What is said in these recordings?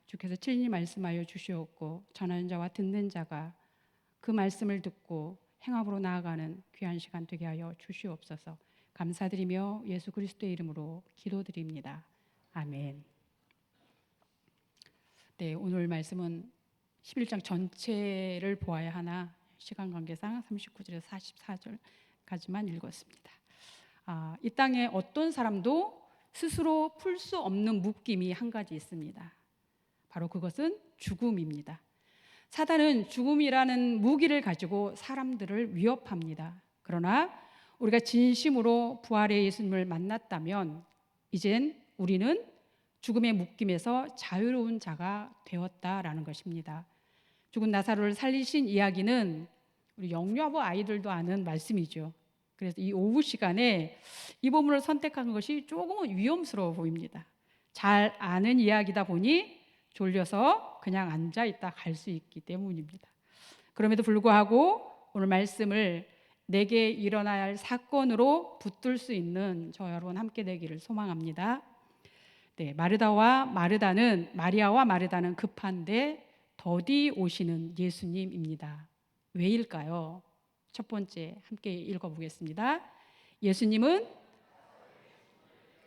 주께서 친히 말씀하여 주시옵고 전하는 자와 듣는 자가 그 말씀을 듣고 행함으로 나아가는 귀한 시간 되게 하여 주시옵소서. 감사드리며 예수 그리스도의 이름으로 기도드립니다. 아멘. 네, 오늘 말씀은 11장 전체를 보아야 하나 시간 관계상 39절에서 44절까지만 읽었습니다. 이 땅에 어떤 사람도 스스로 풀 수 없는 묶임이 한 가지 있습니다. 바로 그것은 죽음입니다. 사단은 죽음이라는 무기를 가지고 사람들을 위협합니다. 그러나 우리가 진심으로 부활의 예수님을 만났다면 이젠 우리는 죽음의 묶임에서 자유로운 자가 되었다라는 것입니다. 죽은 나사로를 살리신 이야기는 우리 영유아부 아이들도 아는 말씀이죠. 그래서 이 오후 시간에 이 본문을 선택한 것이 조금은 위험스러워 보입니다. 잘 아는 이야기다 보니 졸려서 그냥 앉아 있다 갈 수 있기 때문입니다. 그럼에도 불구하고 오늘 말씀을 내게 일어나야 할 사건으로 붙들 수 있는 저 여러분 함께 되기를 소망합니다. 네, 마리아와 마르다는 급한데 더디 오시는 예수님입니다. 왜일까요? 첫 번째 함께 읽어보겠습니다. 예수님은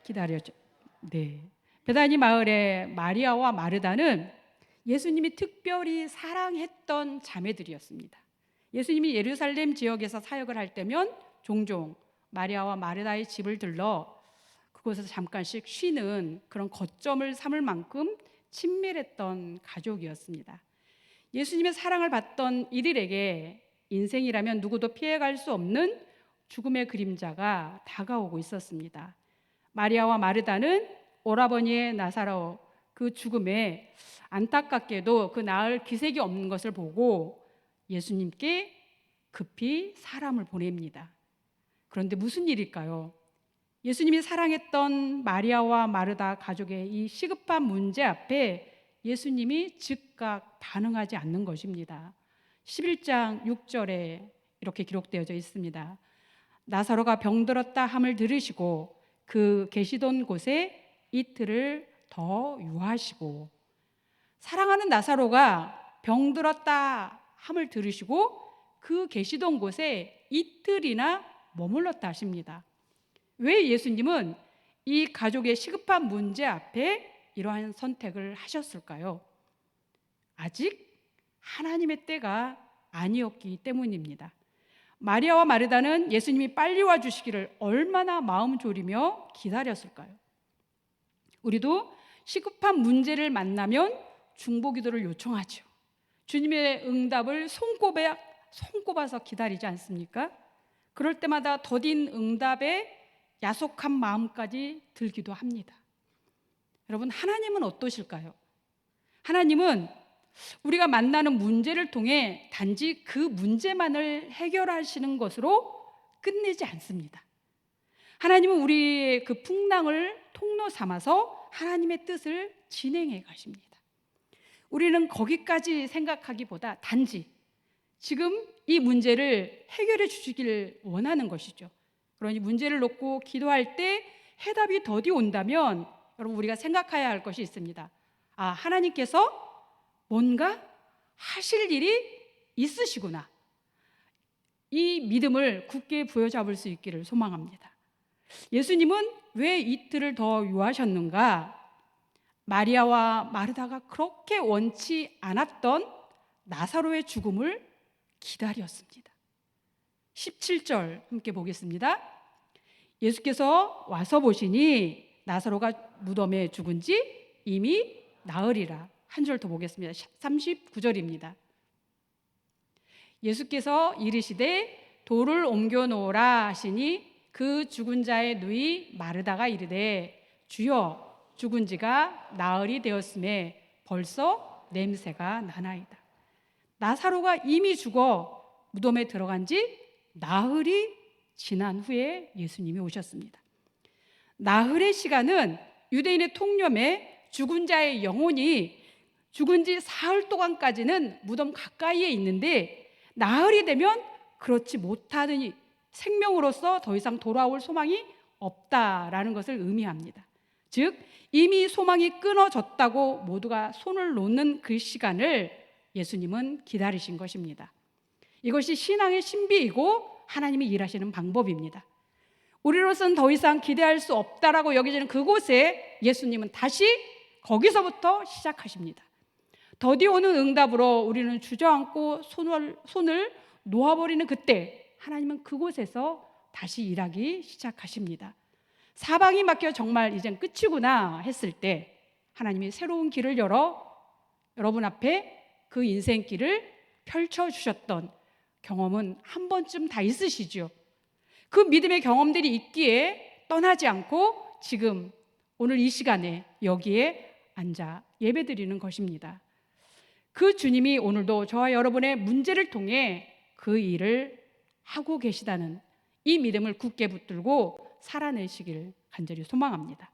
기다렸죠. 네, 베다니 마을의 마리아와 마르다는 예수님이 특별히 사랑했던 자매들이었습니다. 예수님이 예루살렘 지역에서 사역을 할 때면 종종 마리아와 마르다의 집을 들러 그곳에서 잠깐씩 쉬는 그런 거점을 삼을 만큼 친밀했던 가족이었습니다. 예수님의 사랑을 받던 이들에게 인생이라면 누구도 피해갈 수 없는 죽음의 그림자가 다가오고 있었습니다. 마리아와 마르다는 오라버니의 나사로 그 죽음에 안타깝게도 그 나을 기색이 없는 것을 보고 예수님께 급히 사람을 보냅니다. 그런데 무슨 일일까요? 예수님이 사랑했던 마리아와 마르다 가족의 이 시급한 문제 앞에 예수님이 즉각 반응하지 않는 것입니다. 11장 6절에 이렇게 기록되어져 있습니다. 나사로가 병들었다 함을 들으시고 그 계시던 곳에 이틀을 더 유하시고, 사랑하는 나사로가 병들었다 함을 들으시고 그 계시던 곳에 이틀이나 머물렀다 하십니다. 왜 예수님은 이 가족의 시급한 문제 앞에 이러한 선택을 하셨을까요? 아직 하나님의 때가 아니었기 때문입니다. 마리아와 마르다는 예수님이 빨리 와주시기를 얼마나 마음 졸이며 기다렸을까요? 우리도 시급한 문제를 만나면 중보기도를 요청하죠. 주님의 응답을 손꼽아서 기다리지 않습니까? 그럴 때마다 더딘 응답에 야속한 마음까지 들기도 합니다. 여러분, 하나님은 어떠실까요? 하나님은 우리가 만나는 문제를 통해 단지 그 문제만을 해결하시는 것으로 끝내지 않습니다. 하나님은 우리의 그 풍랑을 통로 삼아서 하나님의 뜻을 진행해 가십니다. 우리는 거기까지 생각하기보다 단지 지금 이 문제를 해결해 주시기를 원하는 것이죠. 그러니 문제를 놓고 기도할 때 해답이 더디 온다면 여러분, 우리가 생각해야 할 것이 있습니다. 하나님께서 뭔가 하실 일이 있으시구나. 이 믿음을 굳게 부여잡을 수 있기를 소망합니다. 예수님은 왜 이틀을 더 유하셨는가? 마리아와 마르다가 그렇게 원치 않았던 나사로의 죽음을 기다렸습니다. 17절 함께 보겠습니다. 예수께서 와서 보시니 나사로가 무덤에 죽은 지 이미 나흘이라. 한 절 더 보겠습니다. 39절입니다. 예수께서 이르시되 돌을 옮겨 놓으라 하시니 그 죽은 자의 누이 마르다가 이르되 주여, 죽은 지가 나흘이 되었음에 벌써 냄새가 나나이다. 나사로가 이미 죽어 무덤에 들어간 지 나흘이 지난 후에 예수님이 오셨습니다. 나흘의 시간은 유대인의 통념에 죽은 자의 영혼이 죽은 지 사흘 동안까지는 무덤 가까이에 있는데 나흘이 되면 그렇지 못하더니 생명으로서 더 이상 돌아올 소망이 없다라는 것을 의미합니다. 즉 이미 소망이 끊어졌다고 모두가 손을 놓는 그 시간을 예수님은 기다리신 것입니다. 이것이 신앙의 신비이고 하나님이 일하시는 방법입니다. 우리로서는 더 이상 기대할 수 없다라고 여겨지는 그곳에 예수님은 다시 거기서부터 시작하십니다. 더디 오는 응답으로 우리는 주저앉고 손을 놓아버리는 그때 하나님은 그곳에서 다시 일하기 시작하십니다. 사방이 막혀 정말 이젠 끝이구나 했을 때 하나님이 새로운 길을 열어 여러분 앞에 그 인생길을 펼쳐주셨던 경험은 한 번쯤 다 있으시죠. 그 믿음의 경험들이 있기에 떠나지 않고 지금 오늘 이 시간에 여기에 앉아 예배드리는 것입니다. 그 주님이 오늘도 저와 여러분의 문제를 통해 그 일을 하고 계시다는 이 믿음을 굳게 붙들고 살아내시길 간절히 소망합니다.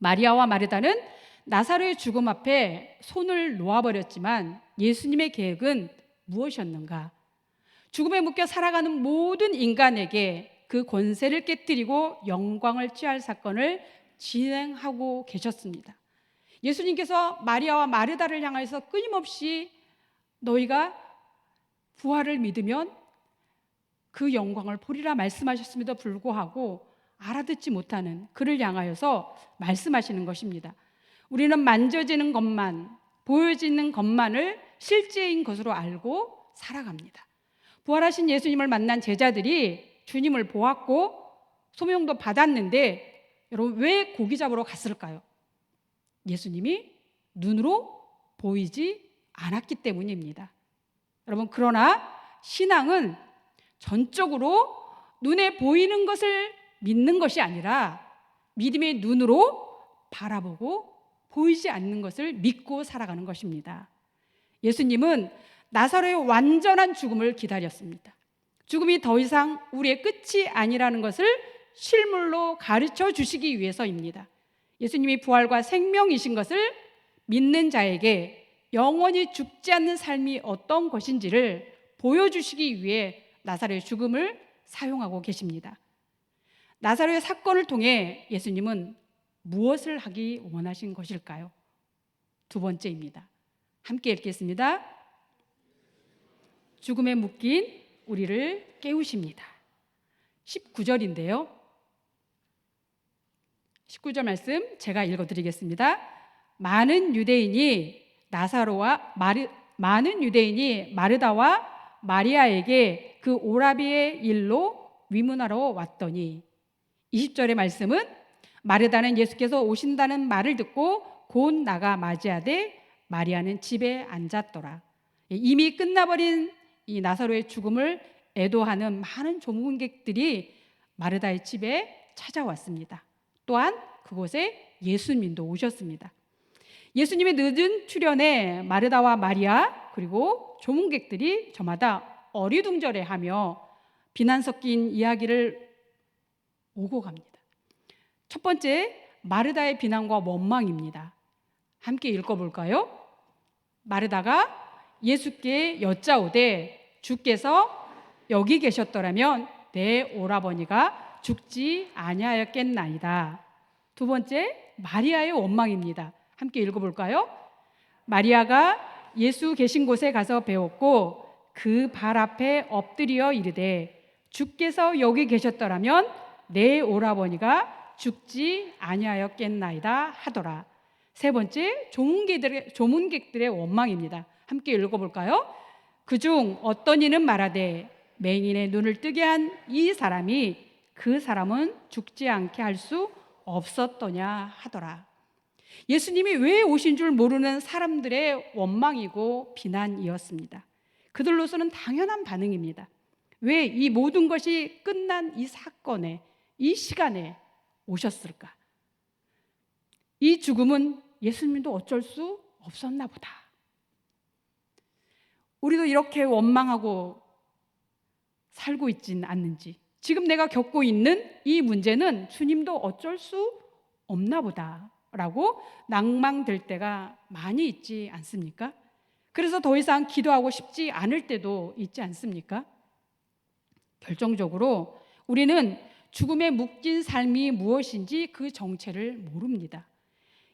마리아와 마르다는 나사로의 죽음 앞에 손을 놓아버렸지만 예수님의 계획은 무엇이었는가? 죽음에 묶여 살아가는 모든 인간에게 그 권세를 깨뜨리고 영광을 취할 사건을 진행하고 계셨습니다. 예수님께서 마리아와 마르다를 향해서 끊임없이 너희가 부활을 믿으면 그 영광을 보리라 말씀하셨음에도 불구하고 알아듣지 못하는 그를 향하여서 말씀하시는 것입니다. 우리는 만져지는 것만, 보여지는 것만을 실제인 것으로 알고 살아갑니다. 부활하신 예수님을 만난 제자들이 주님을 보았고 소명도 받았는데 여러분 왜 고기 잡으러 갔을까요? 예수님이 눈으로 보이지 않았기 때문입니다. 여러분 그러나 신앙은 전적으로 눈에 보이는 것을 믿는 것이 아니라 믿음의 눈으로 바라보고 보이지 않는 것을 믿고 살아가는 것입니다. 예수님은 나사로의 완전한 죽음을 기다렸습니다. 죽음이 더 이상 우리의 끝이 아니라는 것을 실물로 가르쳐 주시기 위해서입니다. 예수님이 부활과 생명이신 것을 믿는 자에게 영원히 죽지 않는 삶이 어떤 것인지를 보여주시기 위해 나사로의 죽음을 사용하고 계십니다. 나사로의 사건을 통해 예수님은 무엇을 하기 원하신 것일까요? 두 번째입니다. 함께 읽겠습니다. 죽음에 묶인 우리를 깨우십니다. 19절인데요. 19절 말씀 제가 읽어드리겠습니다. 많은 유대인이 마르다와 마리아에게 그 오라비의 일로 위문하러 왔더니 20절의 말씀은 마르다는 예수께서 오신다는 말을 듣고 곧 나가 맞이하되 마리아는 집에 앉았더라. 이미 끝나버린 이 나사로의 죽음을 애도하는 많은 조문객들이 마르다의 집에 찾아왔습니다. 또한 그곳에 예수님도 오셨습니다. 예수님의 늦은 출현에 마르다와 마리아 그리고 조문객들이 저마다 어리둥절해하며 비난 섞인 이야기를 오고 갑니다. 첫 번째, 마르다의 비난과 원망입니다. 함께 읽어볼까요? 마르다가 예수께 여짜오되 주께서 여기 계셨더라면 내 오라버니가 죽지 아니하였겠나이다. 두 번째, 마리아의 원망입니다. 함께 읽어볼까요? 마리아가 예수 계신 곳에 가서 배웠고 그 발 앞에 엎드려 이르되 주께서 여기 계셨더라면 내 오라버니가 죽지 아니하였겠나이다 하더라. 세 번째, 조문객들의 원망입니다. 함께 읽어볼까요? 그중 어떤 이는 말하되 맹인의 눈을 뜨게 한 이 사람이 그 사람은 죽지 않게 할 수 없었더냐 하더라. 예수님이 왜 오신 줄 모르는 사람들의 원망이고 비난이었습니다. 그들로서는 당연한 반응입니다. 왜 이 모든 것이 끝난 이 사건에, 이 시간에 오셨을까? 이 죽음은 예수님도 어쩔 수 없었나 보다. 우리도 이렇게 원망하고 살고 있진 않는지, 지금 내가 겪고 있는 이 문제는 주님도 어쩔 수 없나 보다 라고 낭망될 때가 많이 있지 않습니까? 그래서 더 이상 기도하고 싶지 않을 때도 있지 않습니까? 결정적으로 우리는 죽음에 묶인 삶이 무엇인지 그 정체를 모릅니다.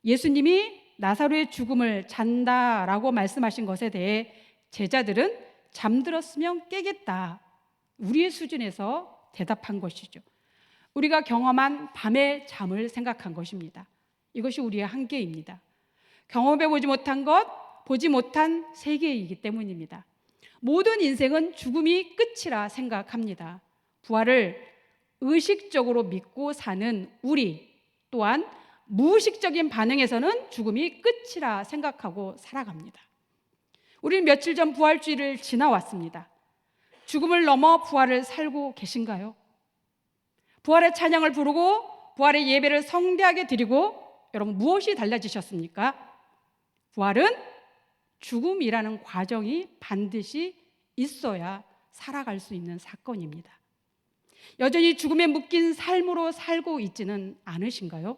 예수님이 나사로의 죽음을 잔다라고 말씀하신 것에 대해 제자들은 잠들었으면 깨겠다, 우리의 수준에서 대답한 것이죠. 우리가 경험한 밤의 잠을 생각한 것입니다. 이것이 우리의 한계입니다. 경험해 보지 못한 것, 보지 못한 세계이기 때문입니다. 모든 인생은 죽음이 끝이라 생각합니다. 부활을 의식적으로 믿고 사는 우리 또한 무의식적인 반응에서는 죽음이 끝이라 생각하고 살아갑니다. 우리는 며칠 전 부활주의를 지나왔습니다. 죽음을 넘어 부활을 살고 계신가요? 부활의 찬양을 부르고 부활의 예배를 성대하게 드리고 여러분 무엇이 달라지셨습니까? 부활은 죽음이라는 과정이 반드시 있어야 살아갈 수 있는 사건입니다. 여전히 죽음에 묶인 삶으로 살고 있지는 않으신가요?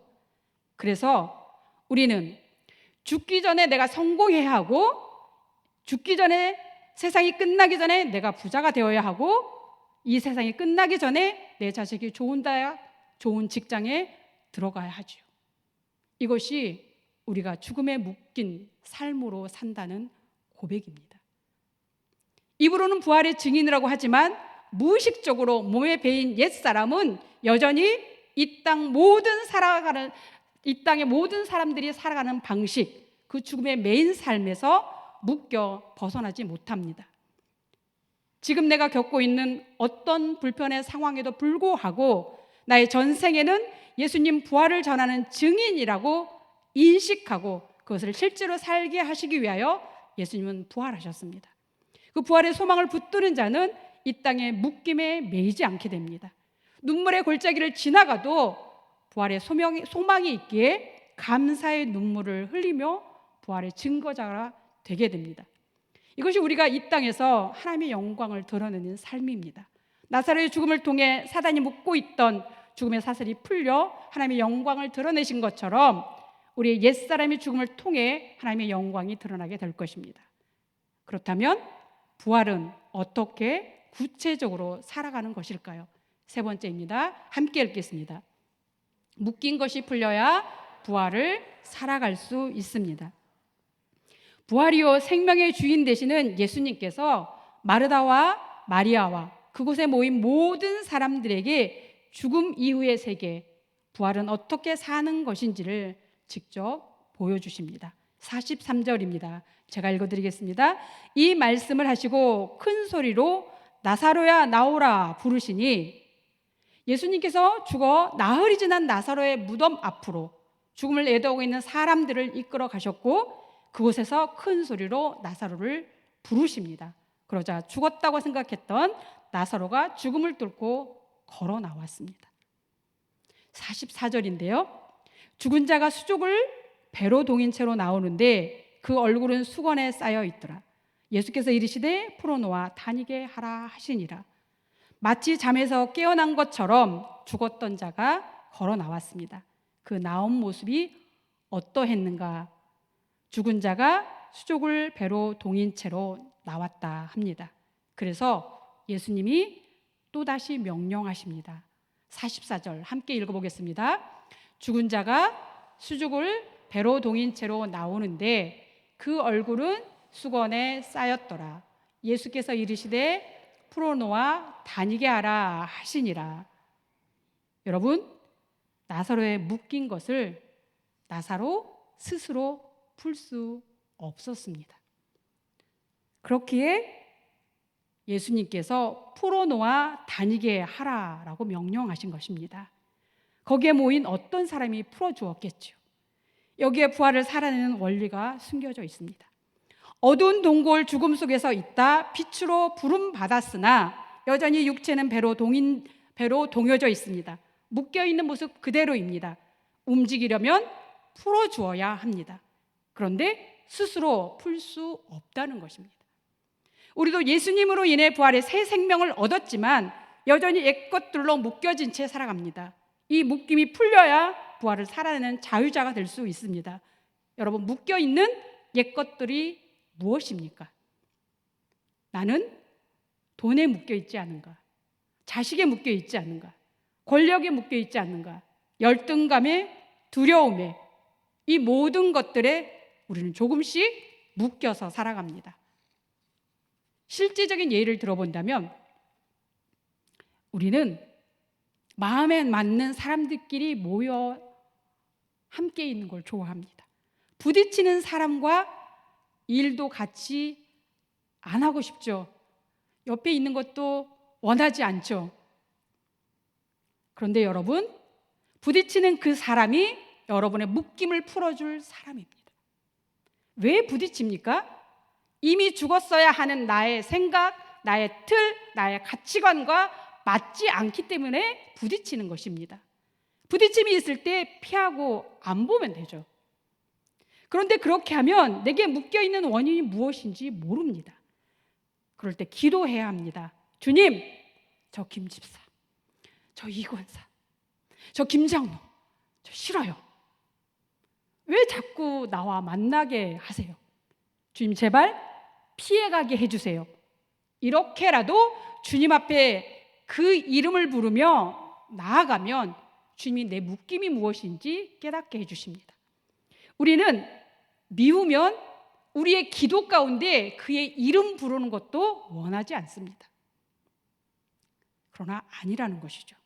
그래서 우리는 죽기 전에 내가 성공해야 하고, 죽기 전에, 세상이 끝나기 전에 내가 부자가 되어야 하고, 이 세상이 끝나기 전에 내 자식이 좋은 대학, 좋은 직장에 들어가야 하죠. 이것이 우리가 죽음에 묶인 삶으로 산다는 고백입니다. 입으로는 부활의 증인이라고 하지만 무의식적으로 몸에 배인 옛사람은 여전히 이 땅의 모든 사람들이 살아가는 방식, 그 죽음의 메인 삶에서 묶여 벗어나지 못합니다. 지금 내가 겪고 있는 어떤 불편의 상황에도 불구하고 나의 전생에는 예수님 부활을 전하는 증인이라고 인식하고 그것을 실제로 살게 하시기 위하여 예수님은 부활하셨습니다. 그 부활의 소망을 붙드는 자는 이 땅의 묶임에 매이지 않게 됩니다. 눈물의 골짜기를 지나가도 부활의 소망이 있기에 감사의 눈물을 흘리며 부활의 증거자가 되게 됩니다. 이것이 우리가 이 땅에서 하나님의 영광을 드러내는 삶입니다. 나사로의 죽음을 통해 사단이 묶고 있던 죽음의 사슬이 풀려 하나님의 영광을 드러내신 것처럼 우리의 옛사람의 죽음을 통해 하나님의 영광이 드러나게 될 것입니다. 그렇다면 부활은 어떻게 구체적으로 살아가는 것일까요? 세 번째입니다. 함께 읽겠습니다. 묶인 것이 풀려야 부활을 살아갈 수 있습니다. 부활이요 생명의 주인 되시는 예수님께서 마르다와 마리아와 그곳에 모인 모든 사람들에게 죽음 이후의 세계, 부활은 어떻게 사는 것인지를 직접 보여주십니다. 43절입니다. 제가 읽어드리겠습니다. 이 말씀을 하시고 큰 소리로 나사로야 나오라 부르시니, 예수님께서 죽어 나흘이 지난 나사로의 무덤 앞으로 죽음을 애도하고 있는 사람들을 이끌어 가셨고 그곳에서 큰 소리로 나사로를 부르십니다. 그러자 죽었다고 생각했던 나사로가 죽음을 뚫고 걸어 나왔습니다. 44절인데요. 죽은 자가 수족을 배로 동인 채로 나오는데 그 얼굴은 수건에 쌓여 있더라. 예수께서 이르시되 풀어놓아 다니게 하라 하시니라. 마치 잠에서 깨어난 것처럼 죽었던 자가 걸어 나왔습니다. 그 나온 모습이 어떠했는가? 죽은 자가 수족을 배로 동인 채로 나왔다 합니다. 그래서 예수님이 또다시 명령하십니다. 44절 함께 읽어보겠습니다. 죽은 자가 수족을 배로 동인 채로 나오는데 그 얼굴은 수건에 쌓였더라. 예수께서 이르시되 풀어놓아 다니게 하라 하시니라. 여러분, 나사로에 묶인 것을 나사로 스스로 풀 수 없었습니다. 그렇기에 예수님께서 풀어놓아 다니게 하라라고 명령하신 것입니다. 거기에 모인 어떤 사람이 풀어주었겠죠. 여기에 부활을 살아내는 원리가 숨겨져 있습니다. 어두운 동굴 죽음 속에서 있다 빛으로 부름받았으나 여전히 육체는 배로 동여져 있습니다. 묶여있는 모습 그대로입니다. 움직이려면 풀어주어야 합니다. 그런데 스스로 풀 수 없다는 것입니다. 우리도 예수님으로 인해 부활의 새 생명을 얻었지만 여전히 옛것들로 묶여진 채 살아갑니다. 이 묶임이 풀려야 부활을 살아내는 자유자가 될 수 있습니다. 여러분, 묶여있는 옛것들이 무엇입니까? 나는 돈에 묶여있지 않은가? 자식에 묶여있지 않은가? 권력에 묶여있지 않는가? 열등감에, 두려움에, 이 모든 것들에 우리는 조금씩 묶여서 살아갑니다. 실제적인 예를 들어본다면 우리는 마음에 맞는 사람들끼리 모여 함께 있는 걸 좋아합니다. 부딪히는 사람과 일도 같이 안 하고 싶죠. 옆에 있는 것도 원하지 않죠. 그런데 여러분, 부딪히는 그 사람이 여러분의 묶임을 풀어줄 사람입니다. 왜 부딪힙니까? 이미 죽었어야 하는 나의 생각, 나의 틀, 나의 가치관과 맞지 않기 때문에 부딪히는 것입니다. 부딪힘이 있을 때 피하고 안 보면 되죠. 그런데 그렇게 하면 내게 묶여있는 원인이 무엇인지 모릅니다. 그럴 때 기도해야 합니다. 주님, 저 김 집사, 저 이 권사, 저 김장로, 저 싫어요. 왜 자꾸 나와 만나게 하세요? 주님, 제발 피해가게 해주세요. 이렇게라도 주님 앞에 그 이름을 부르며 나아가면 주님이 내 묶임이 무엇인지 깨닫게 해주십니다. 우리는 미우면 우리의 기도 가운데 그의 이름 부르는 것도 원하지 않습니다. 그러나 아니라는 것이죠.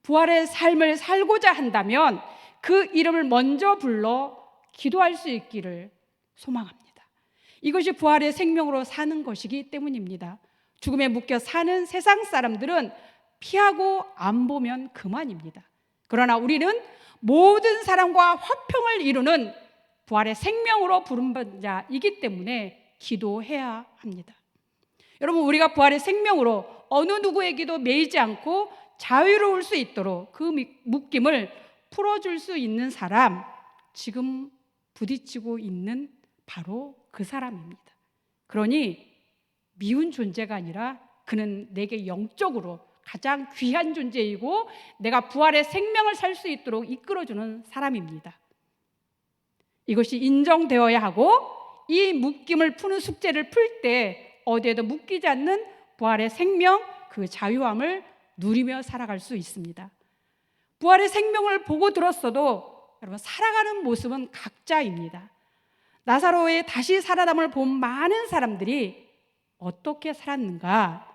부활의 삶을 살고자 한다면 그 이름을 먼저 불러 기도할 수 있기를 소망합니다. 이것이 부활의 생명으로 사는 것이기 때문입니다. 죽음에 묶여 사는 세상 사람들은 피하고 안 보면 그만입니다. 그러나 우리는 모든 사람과 화평을 이루는 부활의 생명으로 부름받은 자이기 때문에 기도해야 합니다. 여러분, 우리가 부활의 생명으로 어느 누구에게도 매이지 않고 자유로울 수 있도록 그 묶임을 풀어줄 수 있는 사람, 지금 부딪히고 있는 바로 그 사람입니다. 그러니 미운 존재가 아니라 그는 내게 영적으로 가장 귀한 존재이고 내가 부활의 생명을 살 수 있도록 이끌어주는 사람입니다. 이것이 인정되어야 하고 이 묶임을 푸는 숙제를 풀 때 어디에도 묶이지 않는 부활의 생명, 그 자유함을 누리며 살아갈 수 있습니다. 부활의 생명을 보고 들었어도 여러분, 살아가는 모습은 각자입니다. 나사로의 다시 살아남을 본 많은 사람들이 어떻게 살았는가?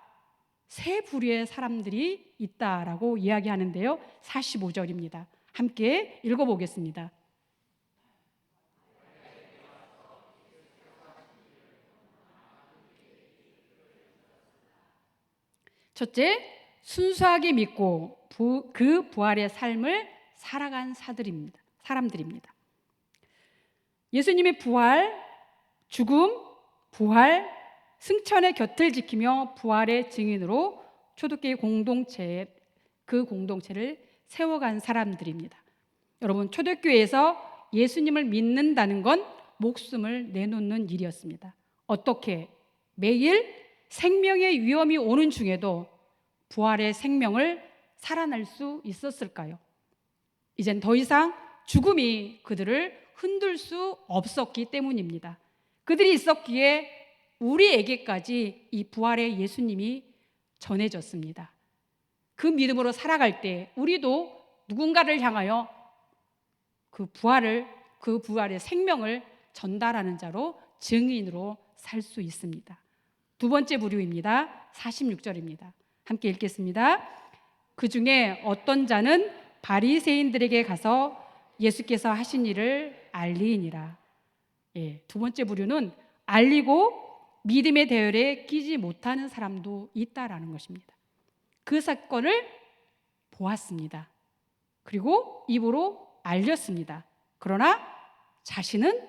세 부류의 사람들이 있다라고 이야기하는데요. 45절입니다. 함께 읽어보겠습니다. 첫째, 순수하게 믿고 그 부활의 삶을 살아간 사람들입니다. 예수님의 부활, 죽음, 부활, 승천의 곁을 지키며 부활의 증인으로 초대교회 그 공동체를 세워간 사람들입니다. 여러분, 초대교회에서 예수님을 믿는다는 건 목숨을 내놓는 일이었습니다. 어떻게 매일 생명의 위험이 오는 중에도 부활의 생명을 살아날 수 있었을까요? 이젠 더 이상 죽음이 그들을 흔들 수 없었기 때문입니다. 그들이 있었기에 우리에게까지 이 부활의 예수님이 전해졌습니다. 그 믿음으로 살아갈 때 우리도 누군가를 향하여 그 부활의 생명을 전달하는 자로 증인으로 살 수 있습니다. 두 번째 부류입니다. 46절입니다. 함께 읽겠습니다. 그 중에 어떤 자는 바리새인들에게 가서 예수께서 하신 일을 알리니라. 두 번째 부류는 알리고 믿음의 대열에 끼지 못하는 사람도 있다라는 것입니다. 그 사건을 보았습니다. 그리고 입으로 알렸습니다. 그러나 자신은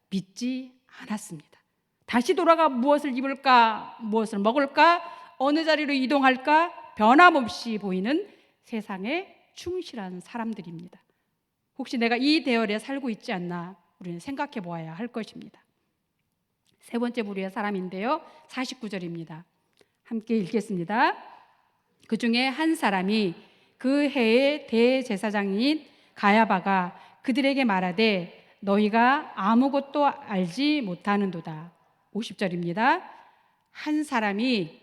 믿지 않았습니다. 다시 돌아가 무엇을 입을까, 무엇을 먹을까, 어느 자리로 이동할까 변함없이 보이는 세상에 충실한 사람들입니다. 혹시 내가 이 대열에 살고 있지 않나 우리는 생각해 보아야 할 것입니다. 세 번째 부류의 사람인데요. 49절입니다. 함께 읽겠습니다. 그 중에 한 사람이 그 해의 대제사장인 가야바가 그들에게 말하되 너희가 아무것도 알지 못하는도다. 50절입니다. 한 사람이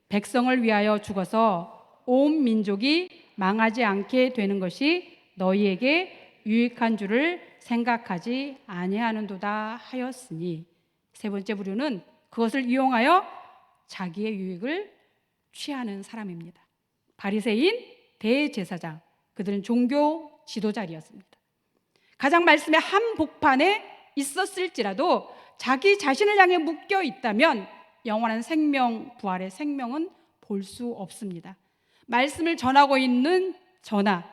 백성을 위하여 죽어서 온 민족이 망하지 않게 되는 것이 너희에게 유익한 줄을 생각하지 아니하는도다 하였으니, 세 번째 부류는 그것을 이용하여 자기의 유익을 취하는 사람입니다. 바리새인, 대제사장, 그들은 종교 지도자리였습니다. 가장 말씀의 한복판에 있었을지라도 자기 자신을 향해 묶여 있다면 영원한 생명, 부활의 생명은 볼 수 없습니다. 말씀을 전하고 있는 저나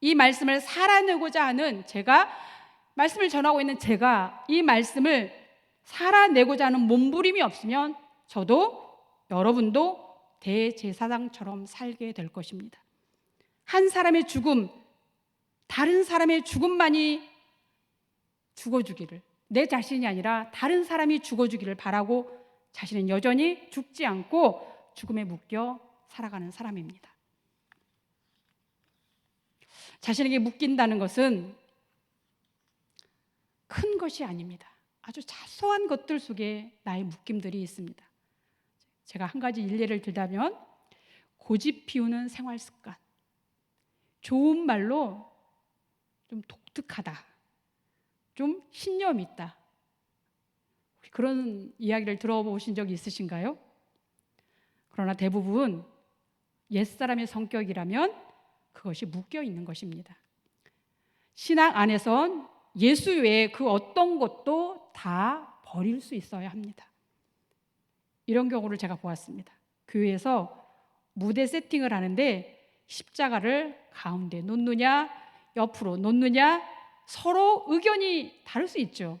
이 말씀을 살아내고자 하는 제가, 말씀을 전하고 있는 제가 이 말씀을 살아내고자 하는 몸부림이 없으면 저도 여러분도 대제사장처럼 살게 될 것입니다. 한 사람의 죽음, 다른 사람의 죽음만이 죽어주기를, 내 자신이 아니라 다른 사람이 죽어주기를 바라고 자신은 여전히 죽지 않고 죽음에 묶여 살아가는 사람입니다. 자신에게 묶인다는 것은 큰 것이 아닙니다. 아주 사소한 것들 속에 나의 묶임들이 있습니다. 제가 한 가지 일례를 들자면, 고집 피우는 생활 습관, 좋은 말로 좀 독특하다, 좀 신념 있다, 그런 이야기를 들어보신 적이 있으신가요? 그러나 대부분 옛사람의 성격이라면 그것이 묶여 있는 것입니다. 신앙 안에선 예수 외에 그 어떤 것도 다 버릴 수 있어야 합니다. 이런 경우를 제가 보았습니다. 교회에서 무대 세팅을 하는데 십자가를 가운데 놓느냐 옆으로 놓느냐 서로 의견이 다를 수 있죠.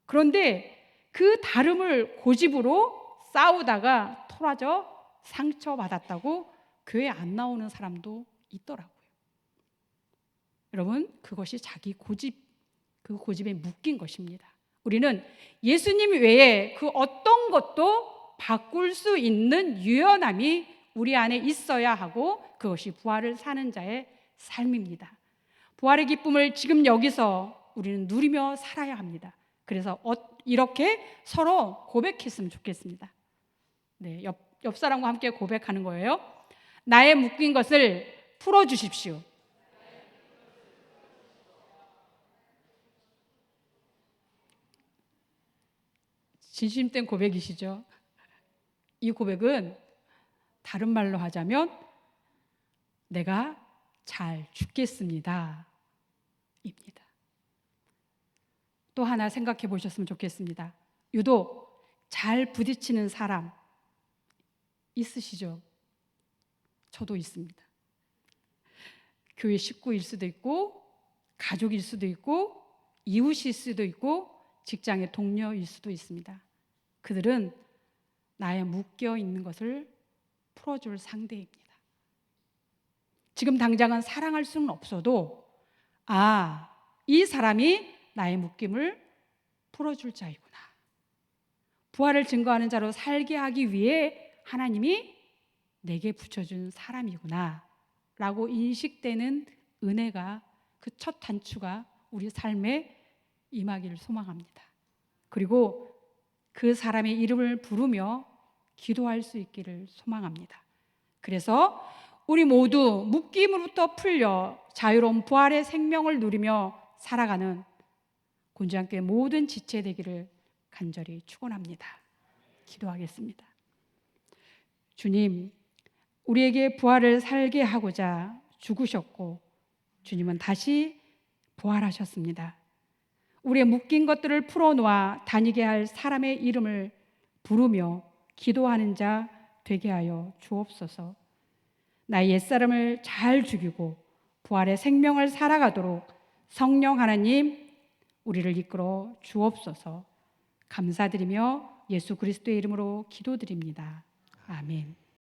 그런데 그 다름을 고집으로 싸우다가 토라져 상처받았다고 교회 안 나오는 사람도 있더라고요. 여러분, 그것이 자기 고집, 그 고집에 묶인 것입니다. 우리는 예수님 외에 그 어떤 것도 바꿀 수 있는 유연함이 우리 안에 있어야 하고, 그것이 부활을 사는 자의 삶입니다. 부활의 기쁨을 지금 여기서 우리는 누리며 살아야 합니다. 그래서 이렇게 서로 고백했으면 좋겠습니다. 네, 옆 사람과 함께 고백하는 거예요. 나의 묶인 것을 풀어주십시오. 진심된 고백이시죠? 이 고백은 다른 말로 하자면 내가 잘 죽겠습니다 입니다. 또 하나 생각해 보셨으면 좋겠습니다. 유독 잘 부딪히는 사람 있으시죠? 저도 있습니다. 교회 식구일 수도 있고, 가족일 수도 있고, 이웃일 수도 있고, 직장의 동료일 수도 있습니다. 그들은 나의 묶여 있는 것을 풀어줄 상대입니다. 지금 당장은 사랑할 수는 없어도, 이 사람이 나의 묶임을 풀어줄 자이구나, 부활을 증거하는 자로 살게 하기 위해 하나님이 내게 붙여준 사람이구나 라고 인식되는 은혜가, 그 첫 단추가 우리 삶에 임하기를 소망합니다. 그리고 그 사람의 이름을 부르며 기도할 수 있기를 소망합니다. 그래서 우리 모두 묶임으로부터 풀려 자유로운 부활의 생명을 누리며 살아가는 곤지암교회 모든 지체 되기를 간절히 축원합니다. 기도하겠습니다. 주님, 우리에게 부활을 살게 하고자 죽으셨고 주님은 다시 부활하셨습니다. 우리의 묶인 것들을 풀어놓아 다니게 할 사람의 이름을 부르며 기도하는 자 되게 하여 주옵소서. 나의 옛사람을 잘 죽이고 부활의 생명을 살아가도록 성령 하나님 우리를 이끌어 주옵소서. 감사드리며 예수 그리스도의 이름으로 기도드립니다. 아멘.